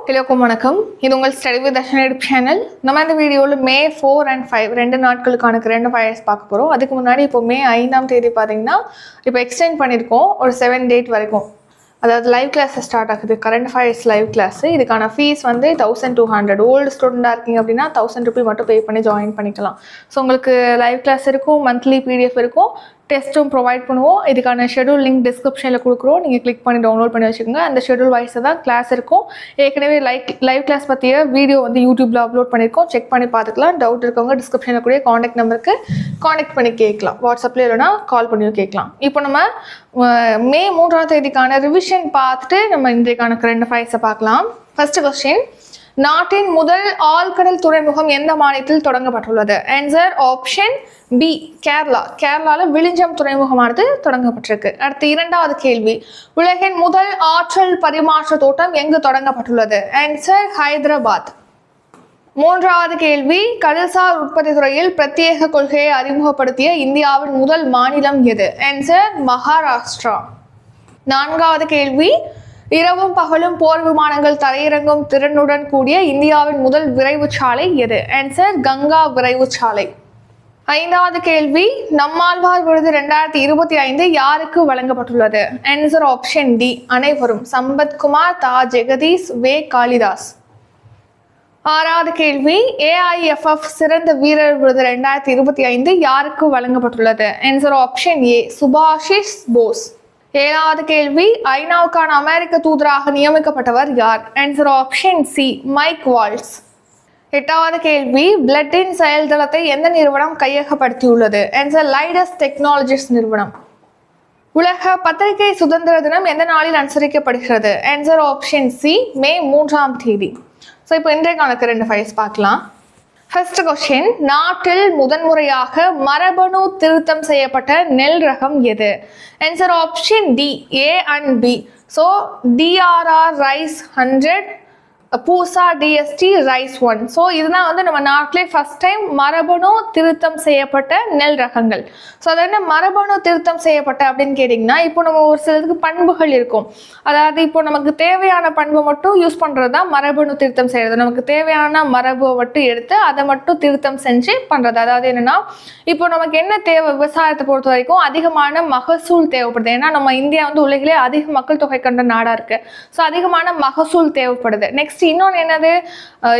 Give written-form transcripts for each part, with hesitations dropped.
எல்லோருக்கும் வணக்கம். இது உங்கள் study with Darshan YouTube channel. நம்ம இந்த வீடியோவில் May 4 and 5 2 நாட்களுக்கான கரண்ட் அஃபேர்ஸ் பார்க்க போகிறோம். அதுக்கு முன்னாடி இப்போ May 5ஆம் தேதி பார்த்தீங்கன்னா இப்போ எக்ஸ்டெண்ட் பண்ணியிருக்கோம் ஒரு 7 டேட் வரைக்கும். அதாவது லைவ் கிளாஸ் ஸ்டார்ட் ஆகுது, கரண்ட் அஃபேர்ஸ் லைவ் கிளாஸ். இதுக்கான ஃபீஸ் வந்து 1200. ஓல்டு ஸ்டூடெண்டாக இருக்கீங்க அப்படின்னா 1000 ரூபி மட்டும் பே பண்ணி ஜாயின் பண்ணிக்கலாம். ஸோ உங்களுக்கு லைவ் கிளாஸ் இருக்கும், மந்த்லி PDF இருக்கும், டெஸ்ட்டும் ப்ரொவைட் பண்ணுவோம். இதுக்கான ஷெடியூல் லிங்க் டிஸ்கிரிப்ஷனில் கொடுக்குறோம், நீங்கள் கிளிக் பண்ணி டவுன்லோட் பண்ணி வச்சுக்கோங்க. அந்த ஷெடியூல் வைஸாக தான் கிளாஸ் இருக்கும். ஏற்கனவே லைவ் கிளாஸ் பற்றிய வீடியோ வந்து யூடியூப்பில் அப்லோட் பண்ணியிருக்கோம், செக் பண்ணி பார்த்துக்கலாம். டவுட் இருக்கவங்க டிஸ்கிரிப்ஷனில் கூடிய காண்டாக்ட் நம்பருக்கு காண்டாக்ட் பண்ணி கேட்கலாம். வாட்ஸ்அப்பில் இல்லைனா கால் பண்ணியும் கேட்கலாம். இப்போ நம்ம May 3ஆம் தேதிக்கான ரிவிஷன் பார்த்துட்டு நம்ம இன்றைக்கான கரண்ட் அஃபேர்ஸை பார்க்கலாம். ஃபர்ஸ்ட் கொஸ்டின், நாட்டின் முதல் ஆழ்கடல் துறைமுகம் எந்த மாநிலத்தில் தொடங்கப்பட்டுள்ளது? Answer option B, Kerala. கேரளாவில் விழிஞ்சம் துறைமுகமானது தொடங்கப்பட்டிருக்கு. அடுத்து இரண்டாவது கேள்வி, உலகின் முதல் ஆற்றல் பரிமாற்ற தோட்டம் எங்கு தொடங்கப்பட்டுள்ளது? ஆன்சர் ஹைதராபாத். மூன்றாவது கேள்வி, கடல்சார் உற்பத்தி துறையில் பிரத்யேக கொள்கையை அறிமுகப்படுத்திய இந்தியாவின் முதல் மாநிலம் எது? ஆன்சர் மகாராஷ்டிரா. நான்காவது கேள்வி, இரவும் பகலும் போர் விமானங்கள் தரையிறங்கும் திறனுடன் கூடிய இந்தியாவின் முதல் விரைவு சாலை எது? ஆன்சர் கங்கா விரைவு சாலை. ஐந்தாவது கேள்வி, நம்மாழ்வார் விருது 2025 யாருக்கு வழங்கப்பட்டுள்ளது? ஆன்சர் ஆப்ஷன் டி, அனைவரும். சம்பத்குமார், தா ஜெகதீஷ், வே காளிதாஸ். ஆறாவது கேள்வி, AIFF சிறந்த வீரர் விருது 2025 யாருக்கு வழங்கப்பட்டுள்ளது? ஆன்சர் ஆப்ஷன் ஏ, சுபாஷிஷ் போஸ். ஏழாவது கேள்வி, ஐநாவுக்கான அமெரிக்க தூதராக நியமிக்கப்பட்டவர் யார்? Answer option C, Mike Waltz. எட்டாவது கேள்வி, பிளட்டின் செயல்தளத்தை எந்த நிறுவனம் கையகப்படுத்தியுள்ளது? ஆன்சர் லைடஸ் டெக்னாலஜிஸ் நிறுவனம். உலக பத்திரிகை சுதந்திர தினம் எந்த நாளில் அனுசரிக்கப்படுகிறது? ஆன்சர் ஆப்ஷன் சி, May 3ஆம் தேதி. ஸோ இப்போ இன்றைக்கான கரண்ட் அஃபேர்ஸ் பார்க்கலாம். ஃபர்ஸ்ட் கொஸ்டின், நாட்டில் முதன்முறையாக மரபணு திருத்தம் செய்யப்பட்ட நெல் ரகம் எது? Answer option D, A and B. So DRR rice 100, Pusa DST rice 1. So இதுதான் வந்து நம்ம நாட்டிலே ஃபர்ஸ்ட் டைம் மரபணு திருத்தம் செய்யப்பட்ட நெல் ரகங்கள். ஸோ அது என்ன மரபணு திருத்தம் செய்யப்பட்ட அப்படின்னு கேட்டிங்கன்னா, இப்போ நம்ம ஒரு சிலருக்கு பண்புகள் இருக்கும். அதாவது இப்போ நமக்கு தேவையான பண்பை மட்டும் யூஸ் பண்ணுறது தான் மரபணு திருத்தம் செய்கிறது. நமக்கு தேவையான மரபை மட்டும் எடுத்து அதை மட்டும் திருத்தம் செஞ்சு பண்ணுறது. அதாவது என்னென்னா, இப்போ நமக்கு என்ன தேவை, விவசாயத்தை பொறுத்த வரைக்கும் அதிகமான மகசூல் தேவைப்படுது. ஏன்னா நம்ம இந்தியா வந்து உலகிலே அதிக மக்கள் தொகை கொண்ட நாடாக இருக்குது. ஸோ அதிகமான மகசூல் தேவைப்படுது. நெக்ஸ்ட் இன்னொன்று என்னது,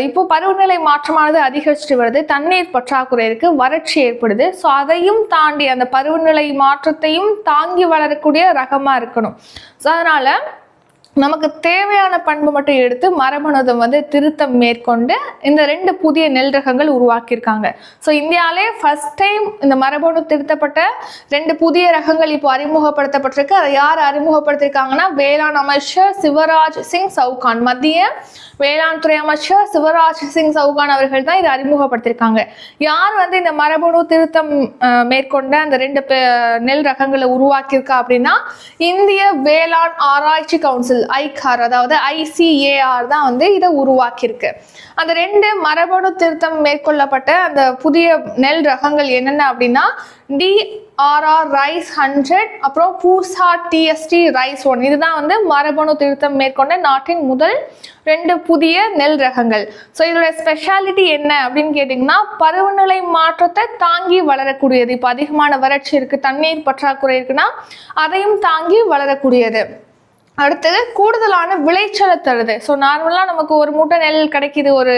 இப்போ பருவநிலை மாற்றமானது அதிகரிச்சுட்டு வருது, தண்ணீர் பற்றாக்குறை இருக்கு, வறட்சி ஏற்படுது. ஸோ அதையும் தாண்டி அந்த பருவநிலை மாற்றத்தையும் தாங்கி வளரக்கூடிய ரகமாக இருக்கணும். ஸோ அதனால நமக்கு தேவையான பண்பு மட்டும் எடுத்து மரபணுதை வந்து திருத்தம் மேற்கொண்டு இந்த 2 புதிய நெல் ரகங்கள் உருவாக்கியிருக்காங்க. ஸோ இந்தியாவிலே ஃபர்ஸ்ட் டைம் இந்த மரபணு திருத்தப்பட்ட 2 புதிய ரகங்கள் இப்போ அறிமுகப்படுத்தப்பட்டிருக்கு. அதை யார் அறிமுகப்படுத்தியிருக்காங்கன்னா, வேளாண் அமைச்சர் சிவராஜ் சிங் சவுகான், மத்திய வேளாண் துறை அமைச்சர் சிவராஜ் சிங் சவுகான் அவர்கள் தான் இதை அறிமுகப்படுத்தியிருக்காங்க. யார் வந்து இந்த மரபணு திருத்தம் மேற்கொண்ட அந்த 2 நெல் ரகங்களை உருவாக்கியிருக்கா அப்படின்னா, இந்திய வேளாண் ஆராய்ச்சி கவுன்சில் ஐகார், அதாவது ICAR தான் வந்து இதை உருவாக்கியிருக்கு. அந்த 2 மரபணு திருத்தம் மேற்கொள்ளப்பட்ட அந்த புதிய நெல் ரகங்கள் என்னென்ன அப்படின்னா, DRR ரைஸ் 100, அப்புறம் பூசா TST ரைஸ் 1. இதுதான் வந்து மரபணு திருத்தம் மேற்கொண்ட நாட்டின் முதல் 2 புதிய நெல் ரகங்கள். ஸோ இதோட ஸ்பெஷாலிட்டி என்ன அப்படின்னு கேட்டிங்கன்னா, பருவநிலை மாற்றத்தை தாங்கி வளரக்கூடியது. இப்போ அதிகமான வறட்சி இருக்குது, தண்ணீர் பற்றாக்குறை இருக்குன்னா அதையும் தாங்கி வளரக்கூடியது. அடுத்தது கூடுதலான விளைச்சலை தருது. ஸோ நார்மலாக நமக்கு ஒரு மூட்டை நெல் கிடைக்கிது ஒரு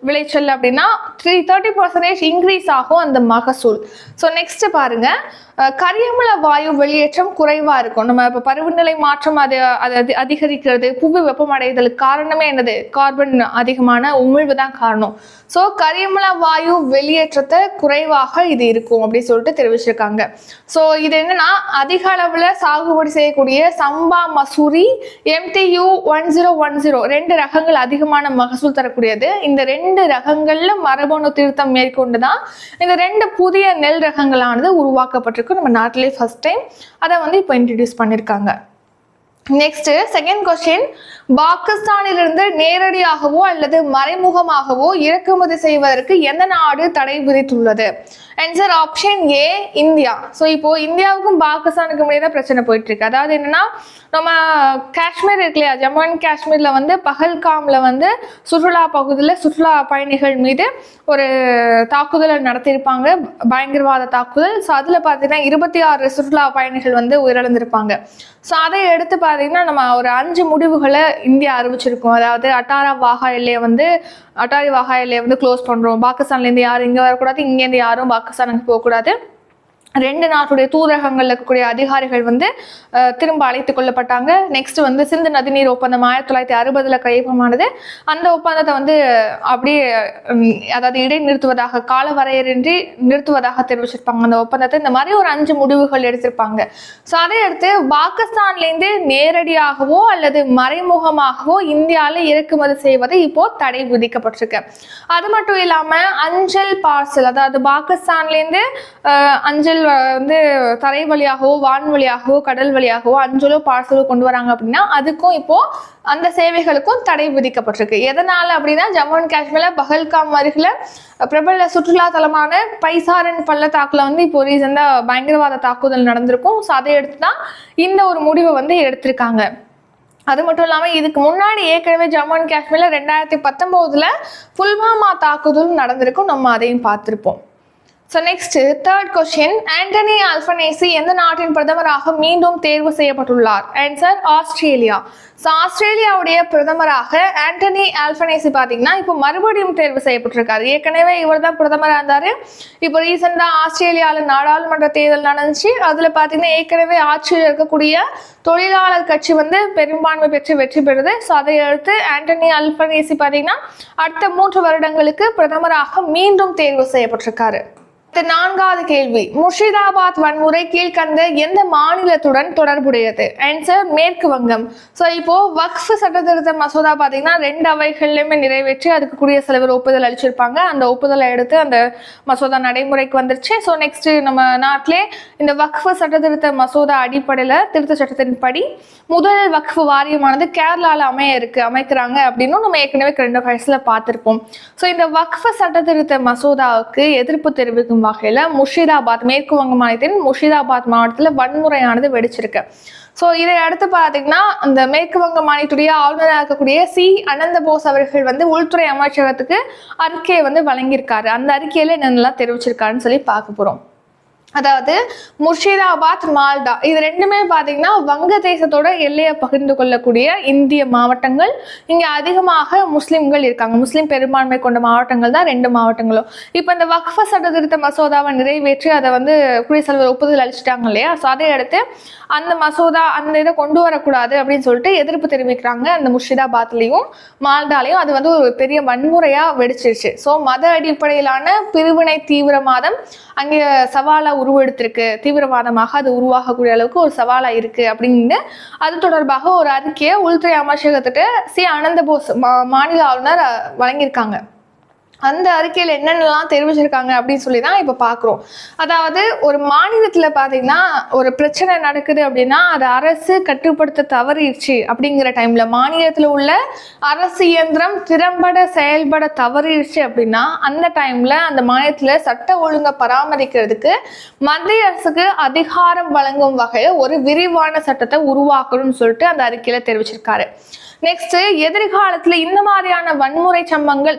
விளைச்சல் அப்படின்னா 30% இன்க்ரீஸ் ஆகும் அந்த மகசூல். ஸோ நெக்ஸ்ட் பாருங்க, கரியமில வாயு வெளியேற்றம் குறைவாக இருக்கும். நம்ம இப்போ பருவநிலை மாற்றம் அது அதிகரிக்கிறது, புவி வெப்பமடைதலுக்கு காரணமே என்னது, கார்பன் அதிகமான உமிழ்வு தான் காரணம். ஸோ கரியமில வாயு வெளியேற்றத்தை குறைவாக இது இருக்கும் அப்படின்னு சொல்லிட்டு தெரிவிச்சிருக்காங்க. ஸோ இது என்னன்னா, அதிக அளவில் சாகுபடி செய்யக்கூடிய சம்பா மசூரி MTU 1010 2 ரகங்கள் அதிகமான மகசூல் தரக்கூடியது. இந்த 2 ரகங்கள்ல மரபணு திருத்தம் மேற்கொண்டு தான் இந்த 2 புதிய நெல் ரகங்களானது உருவாக்கப்பட்டிருக்கு. நம்ம நாட்டிலே ஃபர்ஸ்ட் டைம் அதை வந்து இப்போ இன்ட்ரடியூஸ் பண்ணியிருக்காங்க. நெக்ஸ்ட் செகண்ட் கொஸ்டின், பாகிஸ்தானிலிருந்து நேரடியாகவோ அல்லது மறைமுகமாகவோ இறக்குமதி செய்வதற்கு எந்த நாடு தடை விதித்துள்ளது? ஆன்சர் ஆப்ஷன் ஏ, இந்தியா. ஸோ இப்போ இந்தியாவுக்கும் பாகிஸ்தானுக்கும் இடையே தான் பிரச்சனை போயிட்டு இருக்கு. அதாவது என்னன்னா, நம்ம காஷ்மீர் இருக்கு இல்லையா, ஜம்மு அண்ட் காஷ்மீர்ல வந்து பஹல்காம்ல வந்து சுற்றுலா பகுதியில் சுற்றுலா பயணிகள் மீது ஒரு தாக்குதலை நடத்தியிருப்பாங்க, பயங்கரவாத தாக்குதல். ஸோ அதில் பார்த்தீங்கன்னா 26 சுற்றுலா பயணிகள் வந்து உயிரிழந்திருப்பாங்க. ஸோ அதை எடுத்து பார்த்தீங்கன்னா நம்ம ஒரு 5 முடிவுகளை இந்தியா அறிவிச்சிருக்கோம். அதாவது அட்டாரி வாகா எல்லையை வந்து க்ளோஸ் பண்ணுறோம், பாகிஸ்தான்லேருந்து யாரும் இங்கே வரக்கூடாது, இங்கேருந்து யாரும் பாகிஸ்தானுக்கு போகக்கூடாது, 2 நாட்டுடைய தூதரகங்கள் இருக்கக்கூடிய அதிகாரிகள் வந்து திரும்ப அழைத்துக் கொள்ளப்பட்டாங்க. நெக்ஸ்ட் வந்து சிந்து நதிநீர் ஒப்பந்தம் 1960 கையொப்பமானது. அந்த ஒப்பந்தத்தை வந்து அப்படியே அதாவது இடைநிறுத்துவதாக, கால வரையறையின்றி நிறுத்துவதாக தெரிவிச்சிருப்பாங்க அந்த ஒப்பந்தத்தை. இந்த மாதிரி ஒரு 5 முடிவுகள் எடுத்திருப்பாங்க. ஸோ அதை எடுத்து பாகிஸ்தான்லேருந்து நேரடியாகவோ அல்லது மறைமுகமாகவோ இந்தியாவில் இறக்குமதி செய்வது இப்போ தடை விதிக்கப்பட்டிருக்கு. அது மட்டும் இல்லாம அஞ்சல் பார்சல், அதாவது பாகிஸ்தான்லேருந்து அஞ்சல் வந்து தரை வழியாகவோ வான் வழியாகவோ கடல் வழியாகவோ அஞ்சலோ பார்சலோ கொண்டு வராங்க அப்படின்னா அதுக்கும் இப்போ அந்த சேவைகளுக்கும் தடை விதிக்கப்பட்டிருக்கு. எதனால அப்படின்னா, ஜம்மு அண்ட் காஷ்மீர்ல பஹல்காம் அருகில பிரபல சுற்றுலா தலமான பைசாரன் பள்ளத்தாக்குல வந்து இப்போ ரீசெண்டா பயங்கரவாத தாக்குதல் நடந்திருக்கும். ஸோ அதை எடுத்துதான் இந்த ஒரு முடிவை வந்து எடுத்திருக்காங்க. அது மட்டும் இல்லாமல் இதுக்கு முன்னாடி ஏற்கனவே ஜம்மு அண்ட் காஷ்மீர்ல 2019 புல்வாமா தாக்குதலும் நடந்திருக்கும், நம்ம அதையும் பார்த்திருப்போம். So next third question, Antony Albanese எந்த நாட்டின் பிரதமராக மீண்டும் தேர்வு செய்யப்பட்டுள்ளார்? Answer Australia. ஸோ ஆஸ்திரேலியாவுடைய பிரதமராக ஆண்டனி அல்பனேசி பார்த்தீங்கன்னா இப்போ மறுபடியும் தேர்வு செய்யப்பட்டிருக்காரு. ஏற்கனவே இவர் தான் பிரதமராக இருந்தார். இப்போ ரீசெண்டாக ஆஸ்திரேலியாவில் நாடாளுமன்ற தேர்தல் நடந்துச்சு. அதில் பார்த்தீங்கன்னா ஏற்கனவே ஆட்சியில் இருக்கக்கூடிய தொழிலாளர் கட்சி வந்து பெரும்பான்மை பெற்று வெற்றி பெறுது. ஸோ அதை அடுத்து ஆண்டனி அல்பனேசி பார்த்தீங்கன்னா அடுத்த 3 வருடங்களுக்கு பிரதமராக மீண்டும் தேர்வு செய்யப்பட்டிருக்காரு. 4வது கேள்வி, முர்ஷிதாபாத் வன்முறை கீழ்கண்ட எந்த மாநிலத்துடன் தொடர்புடையது? ஆன்சர் மேற்கு வங்கம். ஸோ இப்போ வக்ஃப் சட்ட திருத்த மசோதா பார்த்தீங்கன்னா 2 அவைகள்லையுமே நிறைவேற்றி அதுக்கு குடியரசுத் தலைவர் ஒப்புதல் அளிச்சிருப்பாங்க. அந்த ஒப்புதலை எடுத்து அந்த மசோதா நடைமுறைக்கு வந்துருச்சு. ஸோ நெக்ஸ்ட் நம்ம நாட்டிலே இந்த வக்ஃப் சட்ட திருத்த மசோதா அடிப்படையில் திருத்த சட்டத்தின்படி முதல் வக்ஃப் வாரியமானது கேரளாவில் அமைக்கிறாங்க அப்படின்னு நம்ம ஏற்கனவே 2 வயசுல பார்த்திருப்போம். ஸோ இந்த வக்ஃப் சட்ட திருத்த மசோதாவுக்கு எதிர்ப்பு தெரிவிக்கும் வகையில முர்ஷிதாபாத், மேற்கு வங்க மாநிலத்தின் முர்ஷிதாபாத் மாவட்டத்தில் வன்முறையானது வெடிச்சிருக்கு. ஸோ இதை அடுத்து பார்த்தீங்கன்னா இந்த மேற்கு வங்க மாநிலத்துடைய ஆளுநராக இருக்கக்கூடிய சி அனந்த போஸ் அவர்கள் வந்து உள்துறை அமைச்சகத்துக்கு அறிக்கையை வந்து வழங்கியிருக்காரு. அந்த அறிக்கையில என்னென்னலாம் தெரிவிச்சிருக்காருன்னு சொல்லி பார்க்க போறோம். அதாவது முர்ஷிதாபாத், மால்டா இது 2மே பார்த்தீங்கன்னா வங்கதேசத்தோட எல்லையை பகிர்ந்து கொள்ளக்கூடிய இந்திய மாவட்டங்கள். இங்கே அதிகமாக முஸ்லிம்கள் இருக்காங்க. முஸ்லிம் பெரும்பான்மை கொண்ட மாவட்டங்கள் தான் 2 மாவட்டங்களும். இப்போ இந்த வக்ஃப் சட்ட திருத்த மசோதாவை நிறைவேற்றி அதை வந்து குடியரசுத் தலைவர் ஒப்புதல் அளிச்சிட்டாங்க இல்லையா? ஸோ அதை அடுத்து அந்த மசோதா அந்த இதை கொண்டு வரக்கூடாது அப்படின்னு சொல்லிட்டு எதிர்ப்பு தெரிவிக்கிறாங்க. அந்த முர்ஷிதாபாத்லையும் மால்டாலையும் அது வந்து ஒரு பெரிய வன்முறையாக வெடிச்சிருச்சு. ஸோ மத அடிப்படையிலான பிரிவினை தீவிரவாதம் அங்கே சவாலா உருவெடுத்திருக்கு, தீவிரவாதமாக அது உருவாகக்கூடிய அளவுக்கு ஒரு சவாலா இருக்கு அப்படின்னு அது தொடர்பாக ஒரு அறிக்கையை உள்துறை அமைச்சகத்திட்ட சி அனந்த போஸ் மாநில ஆளுநர் வழங்கியிருக்காங்க. அந்த அறிக்கையில் என்னென்னலாம் தெரிவிச்சிருக்காங்க அப்படின்னு சொல்லி தான் இப்போ பார்க்குறோம். அதாவது ஒரு மாநிலத்தில் பார்த்தீங்கன்னா ஒரு பிரச்சனை நடக்குது அப்படின்னா அது அரசு கட்டுப்படுத்த தவறிடுச்சு அப்படிங்கிற டைமில், மாநிலத்தில் உள்ள அரசு இயந்திரம் திறம்பட செயல்பட தவறிடுச்சு அப்படின்னா அந்த டைமில் அந்த மாநிலத்தில் சட்ட ஒழுங்கை பராமரிக்கிறதுக்கு மத்திய அரசுக்கு அதிகாரம் வழங்கும் வகையில் ஒரு விரிவான சட்டத்தை உருவாக்கணும்னு சொல்லிட்டு அந்த அறிக்கையில் தெரிவிச்சிருக்காரு. நெக்ஸ்ட், எதிர்காலத்துல இந்த மாதிரியான வன்முறை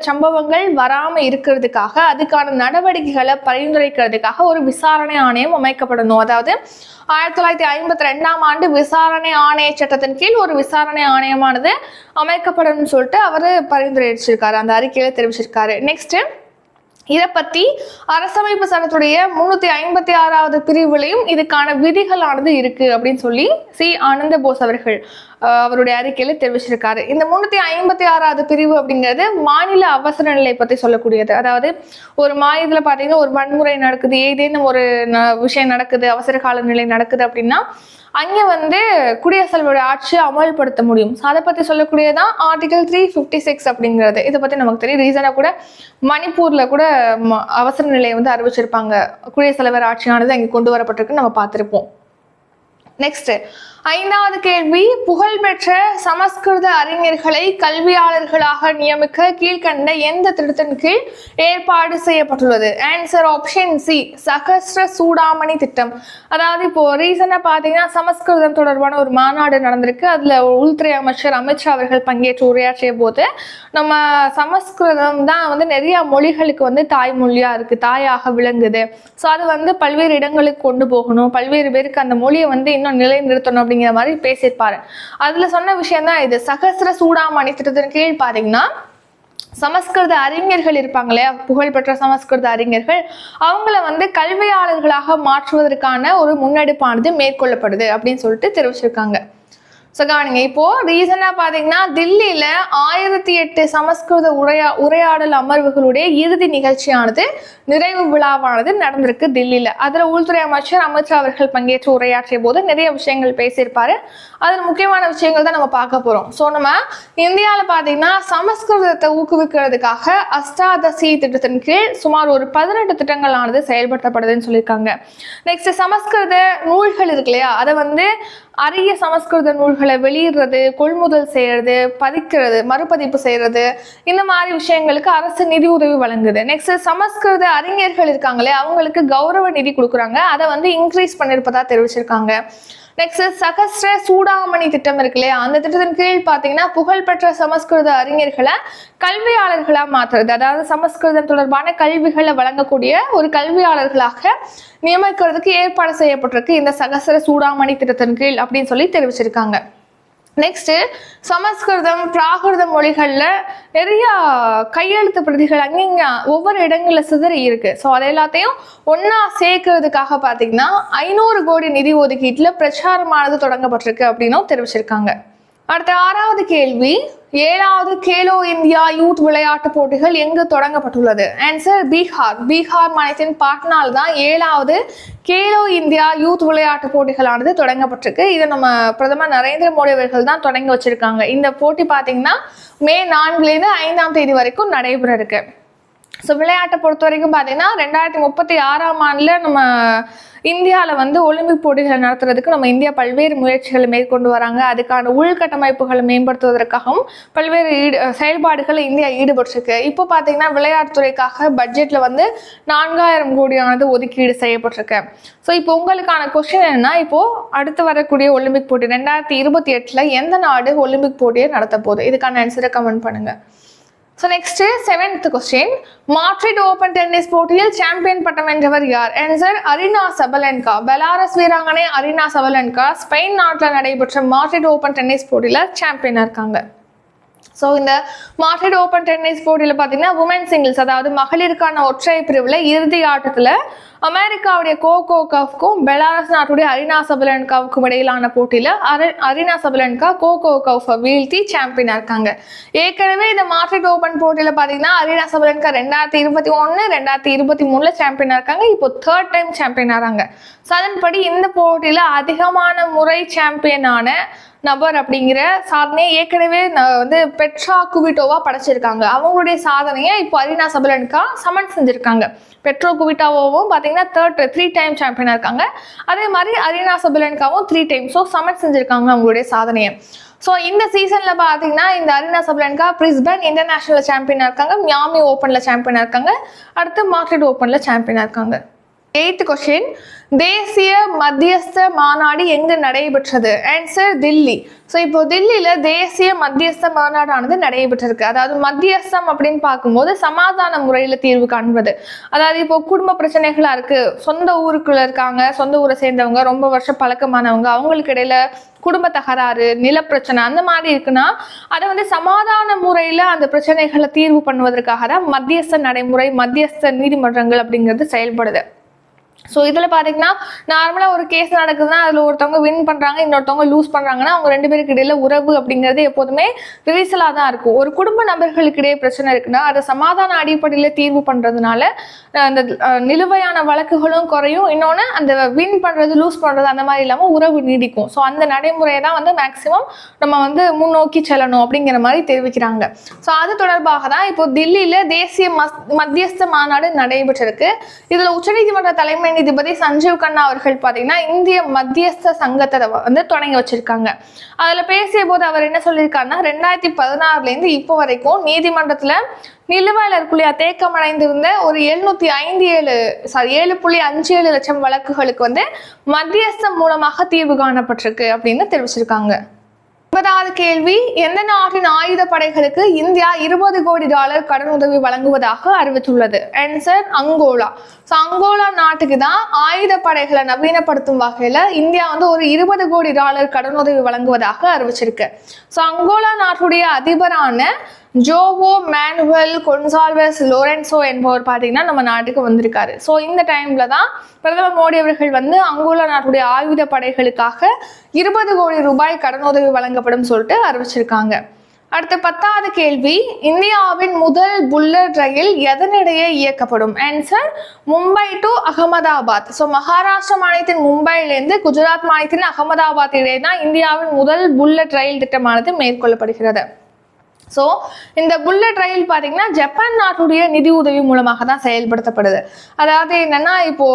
சம்பவங்கள் வராம இருக்கிறதுக்காக அதுக்கான நடவடிக்கைகளை பரிந்துரைக்கிறதுக்காக ஒரு விசாரணை ஆணையம் அமைக்கப்படணும். அதாவது 1952ஆம் ஆண்டு விசாரணை ஆணைய சட்டத்தின் கீழ் ஒரு விசாரணை ஆணையமானது அமைக்கப்படும் சொல்லிட்டு அவர் பரிந்துரைச்சிருக்காரு, அந்த அறிக்கையில தெரிவிச்சிருக்காரு. நெக்ஸ்ட், இதை பற்றி அரசமைப்பு சட்டத்துடைய 356வது பிரிவுலையும் இதுக்கான விதிகளானது இருக்கு அப்படின்னு சொல்லி சி ஆனந்த போஸ் அவர்கள் அவருடைய அறிக்கையில தெரிவிச்சிருக்காரு. இந்த 356வது பிரிவு அப்படிங்கிறது மாநில அவசர நிலை பற்றி சொல்லக்கூடியது. அதாவது ஒரு மாநிலத்தில் பார்த்தீங்கன்னா ஒரு வன்முறை நடக்குது, ஏதேனும் ஒரு விஷயம் நடக்குது, அவசர கால நிலை நடக்குது அப்படின்னா அங்கே வந்து குடியரசுத் தலைவருடைய ஆட்சியை அமல்படுத்த முடியும். ஸோ அதை பற்றி சொல்லக்கூடியதான் ஆர்டிகல் 356 அப்படிங்கிறது. இதை பற்றி நமக்கு தெரியும். ரீசனாக கூட மணிப்பூரில் கூட அவசர நிலையை வந்து அறிவிச்சிருப்பாங்க. குடியரசுத் தலைவர் ஆட்சியானது அங்கே கொண்டு வரப்பட்டிருக்குன்னு நம்ம பார்த்துருப்போம். நெக்ஸ்ட் 5வது கேள்வி, புகழ்பெற்ற சமஸ்கிருத அறிஞர்களை கல்வியாளர்களாக நியமிக்க கீழ்கண்ட எந்த திட்டத்தின் கீழ் ஏற்பாடு செய்யப்பட்டுள்ளது? ஆன்சர் ஆப்ஷன் சி, சகஸ்ர சூடாமணி திட்டம். அதாவது இப்போ ரீசனா பாத்தீங்கன்னா சமஸ்கிருதம் தொடர்பான ஒரு மாநாடு நடந்திருக்கு. அதுல உள்துறை அமைச்சர் அமித்ஷா அவர்கள் பங்கேற்று உரையாற்றிய போது நம்ம சமஸ்கிருதம் தான் வந்து நிறைய மொழிகளுக்கு வந்து தாய்மொழியா இருக்கு, தாயாக விளங்குது. ஸோ அது வந்து பல்வேறு இடங்களுக்கு கொண்டு போகணும், பல்வேறு பேருக்கு அந்த மொழியை வந்து இன்னும் நிலைநிறுத்தணும் அப்படிங்கிற மாதிரி பேசியிருப்பாரு. அதுல சொன்ன விஷயம் தான் இது. சகஸ்ர சூடாமணி திட்டத்தின் கீழ் பாத்தீங்கன்னா சமஸ்கிருத அறிஞர்கள் இருப்பாங்க இல்லையா, புகழ்பெற்ற சமஸ்கிருத அறிஞர்கள், அவங்கள வந்து கல்வியாளர்களாக மாற்றுவதற்கான ஒரு முன்னெடுப்பானது மேற்கொள்ளப்படுது அப்படின்னு சொல்லிட்டு தெரிவிச்சிருக்காங்க. ஸோ கவனிங்க, இப்போ ரீசனா பாத்தீங்கன்னா தில்லியில 1008 சமஸ்கிருத உரையாடல் அமர்வுகளுடைய இறுதி நிகழ்ச்சியானது, நிறைவு விழாவானது நடந்திருக்கு தில்லியில. அதுல உள்துறை அமைச்சர் அமித்ஷா அவர்கள் பங்கேற்று உரையாற்றிய போது நிறைய விஷயங்கள் பேசியிருப்பாரு. அதுல முக்கியமான விஷயங்கள் தான் நம்ம பார்க்க போறோம். ஸோ நம்ம இந்தியாவில் பாத்தீங்கன்னா சமஸ்கிருதத்தை ஊக்குவிக்கிறதுக்காக அஷ்டாதசி திட்டத்தின் கீழ் சுமார் ஒரு 18 திட்டங்களானது செயல்படுத்தப்படுதுன்னு சொல்லியிருக்காங்க. நெக்ஸ்ட், சமஸ்கிருத நூல்கள் இருக்கு இல்லையா, அதை வந்து அரிய சமஸ்கிருத நூல்களை வெளியிடுறது, கொள்முதல் செய்யறது, பதிக்கிறது, மறுபதிப்பு செய்யறது, இந்த மாதிரி விஷயங்களுக்கு அரசு நிதி உதவி வழங்குது. நெக்ஸ்ட், சமஸ்கிருத அறிஞர்கள் இருக்காங்களே அவங்களுக்கு கௌரவ நிதி கொடுக்குறாங்க, அதை வந்து இன்க்ரீஸ் பண்ணிருப்பதா தெரிவிச்சிருக்காங்க. நெக்ஸ்ட், சகஸ்ர சூடாமணி திட்டம் இருக்கு இல்லையா, அந்த திட்டத்தின் கீழ் பாத்தீங்கன்னா புகழ்பெற்ற சமஸ்கிருத அறிஞர்களை கல்வியாளர்களா மாற்றுறது, அதாவது சமஸ்கிருதம் தொடர்பான கல்விகளை வழங்கக்கூடிய ஒரு கல்வியாளர்களாக நியமிக்கிறதுக்கு ஏற்பாடு செய்யப்பட்டிருக்கு இந்த சகஸ்ர சூடாமணி திட்டத்தின் கீழ் அப்படின்னு சொல்லி தெரிவிச்சிருக்காங்க. நெக்ஸ்ட், சமஸ்கிருதம் பிராகிருத மொழிகள்ல நிறைய கையெழுத்து பிரதிகள் அங்கிங்க ஒவ்வொரு இடங்கள்ல சிதறி இருக்கு. ஸோ அதை எல்லாத்தையும் ஒன்னா சேர்க்கறதுக்காக பாத்தீங்கன்னா 500 கோடி நிதி ஒதுக்கீட்டுல பிரச்சாரமானது தொடங்கப்பட்டிருக்கு அப்படின்னும் தெரிவிச்சிருக்காங்க. அடுத்த 6வது கேள்வி, 7வது கேலோ இந்தியா யூத் விளையாட்டு போட்டிகள் எங்கு தொடங்கப்பட்டுள்ளது? ஆன்சர் பீகார். பீகார் மாநிலத்தின் பாட்னால் தான் 7வது கேலோ இந்தியா யூத் விளையாட்டு போட்டிகளானது தொடங்கப்பட்டிருக்கு. இதை நம்ம பிரதமர் நரேந்திர மோடி அவர்கள் தான் தொடங்கி வச்சிருக்காங்க. இந்த போட்டி பார்த்தீங்கன்னா மே 4லேருந்து 5ஆம் தேதி வரைக்கும் நடைபெற இருக்கு. ஸோ விளையாட்டை பொறுத்த வரைக்கும் பார்த்தீங்கன்னா 2036ஆம் ஆண்டில் நம்ம இந்தியாவில் வந்து ஒலிம்பிக் போட்டிகளை நடத்துறதுக்கு நம்ம இந்தியா பல்வேறு முயற்சிகளை மேற்கொண்டு வராங்க. அதுக்கான உள்கட்டமைப்புகளை மேம்படுத்துவதற்காகவும் பல்வேறு செயல்பாடுகளை இந்தியா ஈடுபட்டிருக்கு. இப்போ பார்த்தீங்கன்னா விளையாட்டுத்துறைக்காக பட்ஜெட்டில் வந்து 4000 கோடியானது ஒதுக்கீடு செய்யப்பட்டிருக்கு. ஸோ இப்போ உங்களுக்கான கொஸ்டின் என்னன்னா, இப்போ அடுத்து வரக்கூடிய ஒலிம்பிக் போட்டி 2028 எந்த நாடு ஒலிம்பிக் போட்டியை நடத்த போகுது? இதுக்கான ஆன்சரை கமெண்ட் பண்ணுங்க. So next 7th question, Madrid open tennis போட்டியில் சாம்பியன் பட்டம் வென்றவர் யார்? Answer Aryna Sabalenka. பெலாரஸ் வீராங்கனை அரினா சபலென்கா ஸ்பெயின் நாட்டில் நடைபெற்ற மாட்ரிட் ஓபன் டென்னிஸ் போட்டியில் சாம்பியனாக இருக்காங்க. ஸோ இந்த மாட்ரிட் ஓபன் டென்னிஸ் போட்டியில் பார்த்தீங்கன்னா உமன் சிங்கிள்ஸ், அதாவது மகளிருக்கான ஒற்றை பிரிவில் இறுதி ஆட்டத்தில் அமெரிக்காவுடைய கோகோ கவுஃப்க்கும் பெலாரஸ் நாட்டுடைய அரினா சபலென்காவுக்கும் இடையிலான போட்டியில் அரினா சபலென்கா கோகோ கவுஃபை வீழ்த்தி சாம்பியனாக இருக்காங்க. ஏற்கனவே இந்த மாட்ரிட் ஓபன் போட்டியில் பார்த்தீங்கன்னா அரினா சபலென்கா 2021, 2023 சாம்பியனாக இருக்காங்க. இப்போ 3rd டைம் சாம்பியன் ஆகிறாங்க. ஸோ அதன்படி இந்த போட்டியில் அதிகமான முறை சாம்பியனான நபர் அப்படிங்கிற சாதனையை ஏற்கனவே வந்து பெட்ரா குவிட்டோவா படைச்சிருக்காங்க. அவங்களுடைய சாதனையை இப்போ அரினா சபலென்கா சமன் செஞ்சிருக்காங்க. பெட்ரோ குவிட்டோவாவும் பார்த்தீங்கன்னா 3 டைம் சாம்பியனாக இருக்காங்க. அதே மாதிரி அரினா சபலென்காவும் 3 டைம் ஸோ சமன் செஞ்சிருக்காங்க அவங்களுடைய சாதனையை. ஸோ இந்த சீசனில் பார்த்தீங்கன்னா இந்த அரினா சபலென்கா பிரிஸ்பன் இன்டர்நேஷனல் சாம்பியனாக இருக்காங்க, மியாமி ஓப்பனில் சாம்பியனாக இருக்காங்க, அடுத்து மாட்ரிட் ஓப்பனில் சாம்பியனாக இருக்காங்க. 8th கொஸ்டின், தேசிய மத்தியஸ்த மாநாடு எங்கு நடைபெற்றது? ஆன்சர் தில்லி. ஸோ இப்போ தில்லியில தேசிய மத்தியஸ்த மாநாடானது நடைபெற்றிருக்கு. அதாவது மத்தியஸ்தம் அப்படின்னு பார்க்கும்போது சமாதான முறையில் தீர்வு காண்பது. அதாவது இப்போ குடும்ப பிரச்சனைகளா இருக்கு, சொந்த ஊருக்குள்ள இருக்காங்க, சொந்த ஊரை சேர்ந்தவங்க, ரொம்ப வருஷம் பழக்கமானவங்க, அவங்களுக்கு இடையில குடும்ப தகராறு, நிலப்பிரச்சனை அந்த மாதிரி இருக்குன்னா அதை வந்து சமாதான முறையில் அந்த பிரச்சனைகளை தீர்வு பண்ணுவதற்காக தான் மத்தியஸ்த நடைமுறை, மத்தியஸ்த நீதிமன்றங்கள் அப்படிங்கிறது செயல்படுது. ஸோ இதில் பார்த்தீங்கன்னா நார்மலாக ஒரு கேஸ் நடக்குதுன்னா அதில் ஒருத்தவங்க வின் பண்ணுறாங்க, இன்னொருத்தவங்க லூஸ் பண்ணுறாங்கன்னா அவங்க 2 பேருக்கு இடையில உறவு அப்படிங்கிறது எப்போதுமே விரிசலாக தான் இருக்கும். ஒரு குடும்ப நபர்களுக்கு இடையே பிரச்சனை இருக்குன்னா அதை சமாதான அடிப்படையில் தீர்வு பண்ணுறதுனால அந்த நிலுவையான வழக்குகளும் குறையும், இன்னொன்று அந்த வின் பண்ணுறது லூஸ் பண்ணுறது அந்த மாதிரி இல்லாமல் உறவு நீடிக்கும். ஸோ அந்த நடைமுறையை தான் வந்து மேக்சிமம் நம்ம வந்து முன்னோக்கி செல்லணும் அப்படிங்கிற மாதிரி தெரிவிக்கிறாங்க. ஸோ அது தொடர்பாக தான் இப்போ தில்லியில் தேசிய மத்தியஸ்த மாநாடு நடைபெற்றிருக்கு. இதில் உச்சநீதிமன்ற தலைமை நீதிபதி சஞ்சீவ் கண்ணா அவர்கள் பார்த்தீங்கன்னா இந்திய மத்தியஸ்த சங்கத்தை வந்து தொடங்கி வச்சிருக்காங்க. அதில் பேசிய போது அவர் என்ன சொல்லியிருக்காருன்னா 2016 இப்போ வரைக்கும் நீதிமன்றத்தில் நிலுவையில் இருக்கக்கூடிய தேக்கமடைந்திருந்த ஒரு 7.57 லட்சம் வழக்குகளுக்கு வந்து மத்தியஸ்தம் மூலமாக தீர்வு காணப்பட்டிருக்கு அப்படின்னு தெரிவிச்சிருக்காங்க. 9வது கேள்வி, எந்த நாட்டின் ஆயுத படைகளுக்கு இந்தியா $20 கோடி கடன் உதவி வழங்குவதாக அறிவித்துள்ளது? Answer Angola. ஸோ அங்கோலா நாட்டுக்கு தான் ஆயுத படைகளை நவீனப்படுத்தும் வகையில் இந்தியா வந்து ஒரு $20 கோடி கடன் உதவி வழங்குவதாக அறிவிச்சிருக்கு. ஸோ அங்கோலா நாட்டுடைய அதிபரான ஜோவோ மேனுவல் கொன்சால்வஸ் லோரென்சோ என்பவர் பார்த்தீங்கன்னா நம்ம நாட்டுக்கு வந்திருக்காரு. ஸோ இந்த டைம்ல தான் பிரதமர் மோடி அவர்கள் வந்து அங்கோலா நாட்டுடைய ஆயுத படைகளுக்காக $20 கோடி கடனுதவி வழங்கப்படும் சொல்லிட்டு அறிவிச்சிருக்காங்க. அடுத்த 10வது கேள்வி, இந்தியாவின் முதல் புல்லட் ரயில் எதனிடையே இயக்கப்படும்? Answer Mumbai to Ahmedabad. So Maharashtra மாநிலத்தின் மும்பையிலிருந்து குஜராத் மாநிலத்தின் அகமதாபாத் இடையே தான் இந்தியாவின் முதல் புல்லட் ரயில் திட்டமானது மேற்கொள்ளப்படுகிறது. ஸோ இந்த புல்லட் ரயில் பார்த்தீங்கன்னா ஜப்பான் நாட்டுடைய நிதி உதவி மூலமாக தான் செயல்படுத்தப்படுது. அதாவது என்னன்னா இப்போ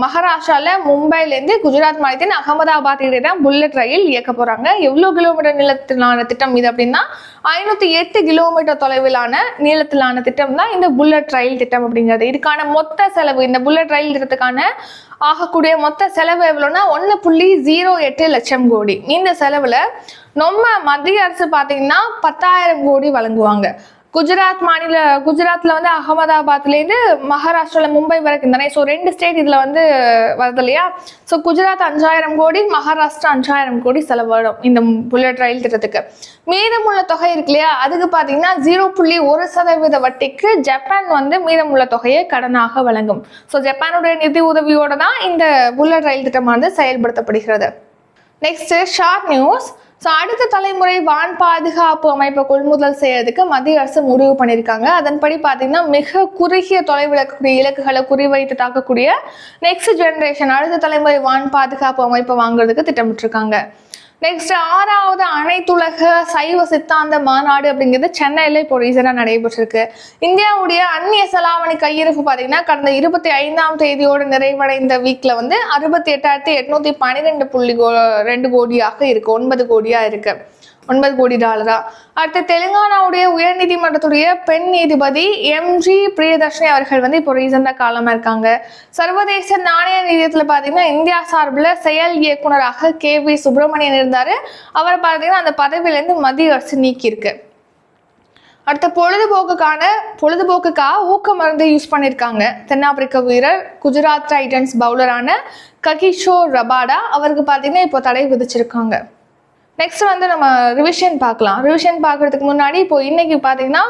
மகாராஷ்டிராவில் மும்பைலேருந்து குஜராத் மாநிலத்தின் அகமதாபாத் இடையே தான் புல்லட் ரயில் இயக்க போகிறாங்க. எவ்வளோ கிலோமீட்டர் நீளத்திலான திட்டம் இது அப்படின்னா 508 கிலோமீட்டர் தொலைவிலான நீளத்திலான திட்டம் தான் இந்த புல்லட் ரயில் திட்டம் அப்படிங்கிறது. இதுக்கான மொத்த செலவு, இந்த புல்லட் ரயில் திட்டத்துக்கான ஆகக்கூடிய மொத்த செலவு எவ்வளோன்னா 1.08 லட்சம் கோடி. இந்த செலவில் நம்ம மத்திய அரசு பார்த்தீங்கன்னா 10,000 கோடி வழங்குவாங்க. குஜராத்தில் வந்து அகமதாபாத்லேருந்து மகாராஷ்டிராவில் மும்பை வரைக்கும் தானே. ஸோ 2 ஸ்டேட் இதில் வந்து வருது இல்லையா. ஸோ குஜராத் 5,000 கோடி, மகாராஷ்டிரா 5,000 கோடி செலவிடும் இந்த புல்லட் ரயில் திட்டத்துக்கு. மீதமுள்ள தொகை இருக்கு இல்லையா, அதுக்கு பார்த்தீங்கன்னா 0.1% வட்டிக்கு ஜப்பான் வந்து மீதமுள்ள தொகையை கடனாக வழங்கும். ஸோ ஜப்பானுடைய நிதி உதவியோடு தான் இந்த புல்லட் ரயில் திட்டமானது செயல்படுத்தப்படுகிறது. Next short news. ஸோ அடுத்த தலைமுறை வான் பாதுகாப்பு அமைப்பை கொள்முதல் செய்யறதுக்கு மத்திய அரசு முடிவு பண்ணியிருக்காங்க. அதன்படி பார்த்தீங்கன்னா மிக குறுகிய தொலைவில் இருக்கக்கூடிய இலக்குகளை குறிவைத்து தாக்கக்கூடிய நெக்ஸ்ட் ஜெனரேஷன் அடுத்த தலைமுறை வான் பாதுகாப்பு அமைப்பை வாங்குறதுக்கு திட்டமிட்டிருக்காங்க. நெக்ஸ்ட் 6வது அனைத்துலக சைவ சித்தாந்த மாநாடு அப்படிங்கிறது சென்னையில் இப்போ ரீசனாக நடைபெற்றிருக்கு. இந்தியாவுடைய அந்நிய செலாவணி கையிருப்பு பார்த்தீங்கன்னா கடந்த 25ஆம் தேதியோடு நிறைவடைந்த வீக்கில் வந்து 68,812.2 கோடியாக இருக்கு. 9 கோடியாக இருக்கு. $9 கோடி. அடுத்து தெலுங்கானாவுடைய உயர்நீதிமன்றத்துடைய பெண் நீதிபதி MG பிரியதர்ஷினி அவர்கள் வந்து இப்போ ரீசெண்டாக காலமாக இருக்காங்க. சர்வதேச நாணய நிதியத்தில் பார்த்தீங்கன்னா இந்தியா சார்பில் செயல் இயக்குனராக KV சுப்பிரமணியன் இருந்தார். அவரை பார்த்தீங்கன்னா அந்த பதவியிலேருந்து மத்திய அரசு நீக்கியிருக்கு. அடுத்த பொழுதுபோக்குக்காக ஊக்க மருந்து யூஸ் பண்ணியிருக்காங்க. தென்னாப்பிரிக்க வீரர் குஜராத் டைட்டன்ஸ் பவுலரான ககிஷோர் ரபாடா அவருக்கு பார்த்தீங்கன்னா இப்போ தடை விதிச்சிருக்காங்க. நெக்ஸ்ட் வந்து நம்ம ரிவிஷன் பார்க்கலாம். ரிவிஷன் பார்க்கறதுக்கு முன்னாடி இப்போ இன்னைக்கு பார்த்தீங்கன்னா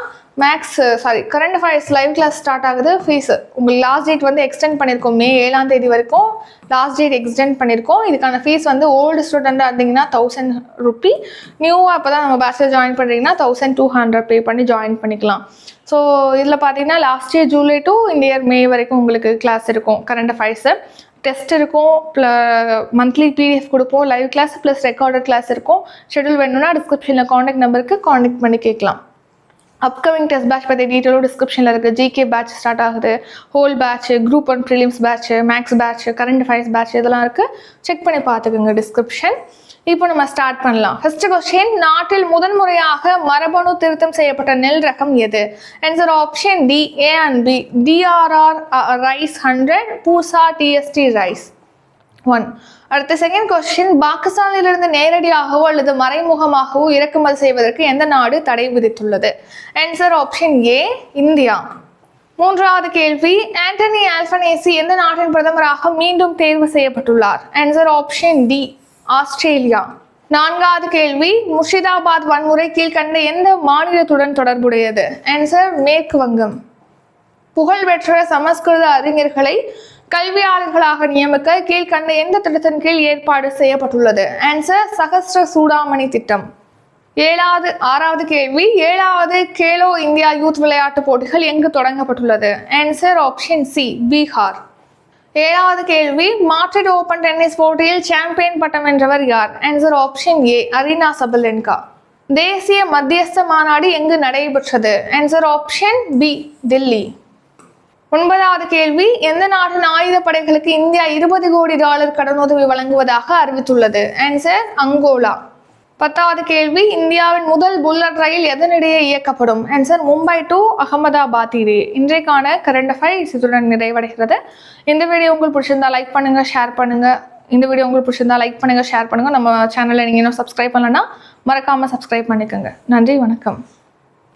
current affairs live class start ஆகுது. ஃபீஸ் உங்களுக்கு லாஸ்ட் டேட் வந்து எக்ஸ்டெண்ட் பண்ணியிருக்கோம். May 7ஆம் தேதி வரைக்கும் லாஸ்ட் டேட் எக்ஸ்டெண்ட் பண்ணியிருக்கோம். இதுக்கான ஃபீஸ் வந்து ஓல்டு ஸ்டூடெண்டாக இருந்தீங்கன்னா 1000 ரூபி, நியூவாக இப்போ தான் நம்ம பேச்சில் ஜாயின் பண்ணுறீங்கன்னா 1200 பே பண்ணி ஜாயின் பண்ணிக்கலாம். ஸோ இதில் பார்த்தீங்கன்னா லாஸ்ட் இயர் ஜூலை டு இந்த இயர் May வரைக்கும் உங்களுக்கு கிளாஸ் இருக்கும். கரண்ட் அஃபேர்ஸு டெஸ்ட் இருக்கும், மந்த்லி PDF கொடுப்போம், live class plus recorded class இருக்கும். ஷெடியூல் வேணும்னா டிஸ்கிரிப்ஷனில் காண்டாக்ட் நம்பருக்கு காண்டாக்ட் பண்ணி கேட்கலாம். அப்கமிங் டெஸ்ட் பேட்ச் பற்றி டீட்டெயிலும் டிஸ்கிரிப்ஷனில் இருக்குது. GK பேட்ச் ஸ்டார்ட் ஆகுது, whole batch, group 1 prelims batch, maths batch, current affairs batch இதெல்லாம் இருக்குது. செக் பண்ணி பார்த்துக்குங்க டிஸ்கிரிப்ஷன். இப்போ நம்ம ஸ்டார்ட் பண்ணலாம். ஃபர்ஸ்ட் கொஸ்டின், நாட்டில் முதன்முறையாக மரபணு திருத்தம் செய்யப்பட்ட நெல் ரகம் எது? Answer option D, A and B. DRR rice 100, Pusa TST rice 1. அடுத்த செகண்ட் கொஸ்டின், பாகிஸ்தானிலிருந்து நேரடியாகவோ அல்லது மறைமுகமாகவோ இறக்குமதி செய்வதற்கு எந்த நாடு தடை விதித்துள்ளது? Answer option A, India. 3வது கேள்வி, ஆண்டனி ஆல்பனேசி எந்த நாட்டின் பிரதமராக மீண்டும் தேர்வு செய்யப்பட்டுள்ளார்? Answer option D, Australia. 4வது கேள்வி, முர்ஷிதாபாத் வன்முறை கீழ்கண்ட எந்த மாநிலத்துடன் தொடர்புடையது? ஆன்சர் மேற்கு வங்கம். புகழ்பெற்ற சமஸ்கிருத அறிஞர்களை கல்வியாளர்களாக நியமிக்க கீழ்கண்ட எந்த திட்டத்தின் கீழ் ஏற்பாடு செய்யப்பட்டுள்ளது? ஆன்சர் சகஸ்ர சூடாமணி திட்டம். 6வது கேள்வி, 7வது கேலோ இந்தியா யூத் விளையாட்டு போட்டிகள் எங்கு தொடங்கப்பட்டுள்ளது? Answer option C, Bihar. 7வது கேள்வி, மாட்ரிட் ஓபன் டென்னிஸ் போட்டியில் சாம்பியன் பட்டம் வென்றவர் யார்? Answer option A, Aryna Sabalenka. தேசிய மத்தியஸ்த மாநாடு எங்கு நடைபெற்றது? Answer option B, Delhi. 9வது கேள்வி, எந்த நாட்டின் ஆயுதப்படைகளுக்கு இந்தியா $20 கோடி கடனுதவி வழங்குவதாக அறிவித்துள்ளது? Answer Angola. 10வது கேள்வி, இந்தியாவின் முதல் புல்லட் ரயில் எதனிடையே இயக்கப்படும்? ஆன்சர் மும்பை டு அகமதாபாத் இடையே. இன்றைக்கான கரண்ட் அஃபேர்ஸ் இதுடன் நிறைவடைகிறது. இந்த வீடியோ உங்களுக்கு பிடிச்சிருந்தா லைக் பண்ணுங்க, ஷேர் பண்ணுங்க. நம்ம சேனலை நீங்க இன்னும் சப்ஸ்கிரைப் பண்ணலன்னா மறக்காம சப்ஸ்கிரைப் பண்ணிக்கோங்க. நன்றி, வணக்கம்.